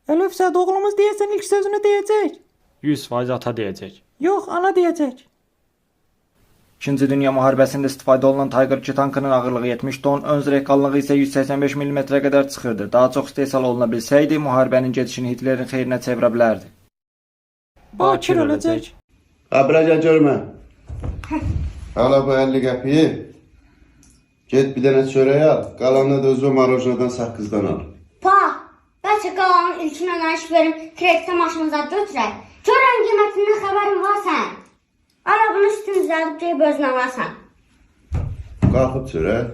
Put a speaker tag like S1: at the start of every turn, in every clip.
S1: Elif Sət oğlumuz deyəsən ilk sözünü deyəcək.
S2: 100% ata deyəcək.
S1: Yox, ana deyəcək.
S3: İkinci Dünya Müharibəsində istifadə olunan Tiger 2 tankının ağırlığı 70 ton, ön zireh qalınlığı isə 185 mm-ə qədər çıxırdı. Daha çox istehsal oluna bilsəydi, müharibənin gedişini Hitlerin xeyrinə çevirə bilərdi.
S1: Bakir öləcək.
S4: Abraca görmə. Hala bu 50 qəpiyi. Get bir dənə çörək al. Qalanını da özü marojnadan saqqızdan al.
S5: Pa, bəlkə qalanın ilkinə nəş verim, kreditə maşınıza götürək. Görən qiymətindən xəbərin var sən. Ana bunu üstünü düzəldib deyib özünə varsan.
S4: Qalxıb çörək.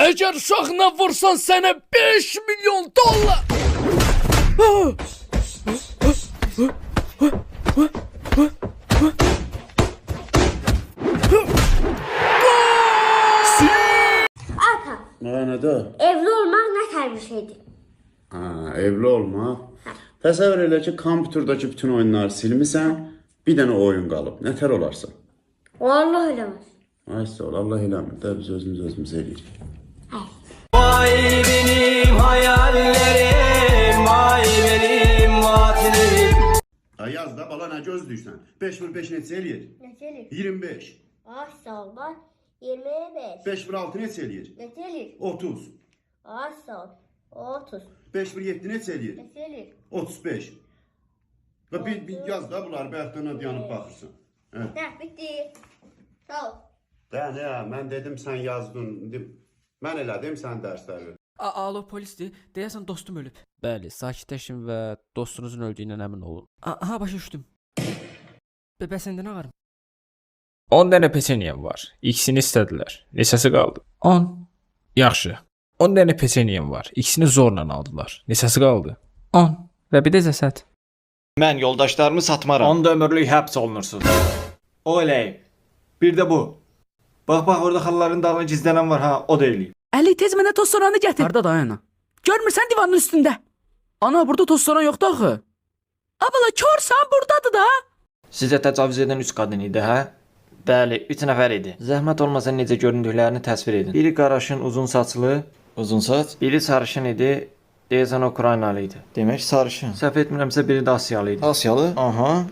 S6: Əgər uşağına vursan sənə 5 milyon dollar.
S5: Ata,
S4: Nədə?
S5: evli olmaq nə tər bir şeydir?
S4: Evli olma. Təsəvvür elə ki, kompüterdəki bütün oyunları silmisən, bir dənə oyun qalıb. Nətər olarsan?
S5: Allah eləməz.
S4: Ay sağ ol, Allah eləmir də biz özümüz eləyirik.
S1: Vay benim hayallerim, vay benim vaatlerim.
S4: Ay yaz da bala nə gözləyirsən? 5 vur 5 neçə eləyir?
S5: Neçə eləyir?
S4: 25.
S5: Ay sağ ol, var. 25.
S4: 5 vur 6 neçə eləyir?
S5: Neçə eləyir?
S4: 30.
S5: Ay sağ ol. 30.
S4: 5 vur 7 neçə eləyir?
S5: Neçə eləyir?
S4: 35. Və bir yaz da bunlar bayaqdan dayanıb baxırsan.
S5: Nə, bitti. Sağ ol.
S4: Nə, mən dedim sən yazdın. Mən elədim sən dərsləri.
S7: Alo polisdir. Deyəsən dostum ölüb. Bəli, sakitləşin və dostunuzun öldüyündən əmin olun. Aha, başa düşdüm. Bəs indi nə varım?
S2: 10 dənə peçenyem var. İkisini istədilər. Neçəsi qaldı? 10. Yaxşı. 10 dənə peçenyem var. İkisini zorla aldılar. Neçəsi qaldı? 10. Və bir də cəsəd.
S3: Mən yoldaşlarımı satmaram.
S2: Onda ömürlük həbs olunursunuz. O eləyib. Bir də bu. Bax orada xalaların dalına gizlənən var ha, o da eləyib.
S7: Əli tez mənə toz soranı gətir. Harda dayana? Görmürsən divanın üstündə? Ana, burada toz soran yoxdur axı. Abla, körsən burdadır da.
S3: Sizə təcavüz edən 3 qadın idi, hə?
S2: Bəli, 3 nəfər idi.
S3: Zəhmət olmasa necə göründüklərini təsvir edin. Biri qaraşın, uzun saçlı, uzun saç. Biri sarışın idi, deyəsən Ukraynalı idi. Demək sarışın. Səhv etmirəmsə biri də Asiyalı idi. Asiyalı? Aha.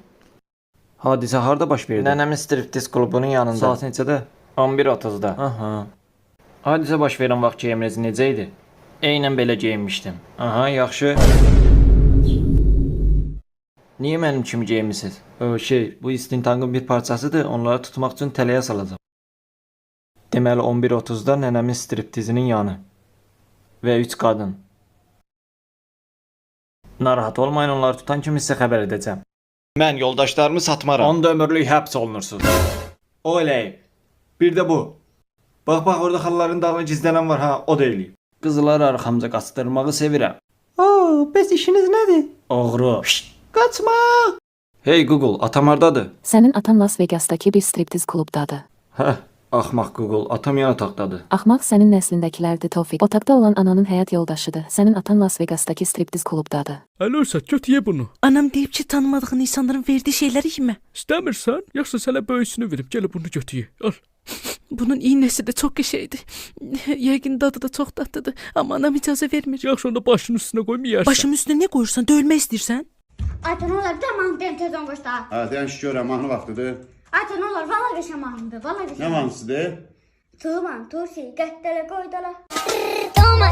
S3: Hadisə harda baş verdi? Nənəmin striptiz klubunun yanında. Saat neçədə? 11:30-da. Aha. Hadisə baş verən vaxt geyiminiz necə idi? Eynən belə geyinmişdim. Aha, yaxşı. Niyə mənim kimi geyinmisiniz? Bu istintaqın bir parçasıdır. Onları tutmaq üçün tələyə salacağam. Deməli 11:30-da nənəmin striptizinin yanı. Və 3 qadın. Narahat olmayın, onları tutan kimi sizə xəbər edəcəm. Mən yoldaşlarımı satmaram.
S2: Onda ömürlük həbs olunursunuz. O eləyib. Bir də bu. Bax orada xalaların dalına gizlənən var ha, o da eləyib.
S3: Qızları arxamca qaçdırmağı sevirəm.
S1: Bəs işiniz nədir?
S3: Oğru.
S1: Qaçma!
S3: Hey Google, atam hardadır?
S8: Sənin atan Las Vegasdakı bir striptiz klubdadır.
S3: Axmaq Google, atam yan otaqdadır.
S8: Axmaq sənin nəslindəkilərdir, Tofiq. Otaqda olan ananın həyat yoldaşıdır. Sənin atan Las Vegasdakı striptiz klubdadır.
S6: Əli Örsət, göt ye bunu.
S7: Anam deyib ki, tanımadığın insanların verdiyi şeyləri yemə.
S6: İstəmirsən, yoxsa sənə böyüsünü verib, gəl bunu göt ye. Al.
S7: Bunun iynəsi də çox qəşəngdir. Yəqin dadı da çox dadlıdır. Amma anam icazə vermir.
S6: Yaxşı, onda başının üstünə qoymayarsan.
S7: Başımın üstünə nə qoyursan? Döyülmək istəyirsən?
S5: Ata, nə olar, bir mahnı deyim tez on qoşda.
S4: Deyən ki, görəm, mahnı vaxtıdır.
S5: Ata, nə olar, valla qəşə mahnıdır, valla qəşə.
S4: Nə mahnısıdır?
S5: Tuman, tursi, qəttələ qoydala.
S9: Toma,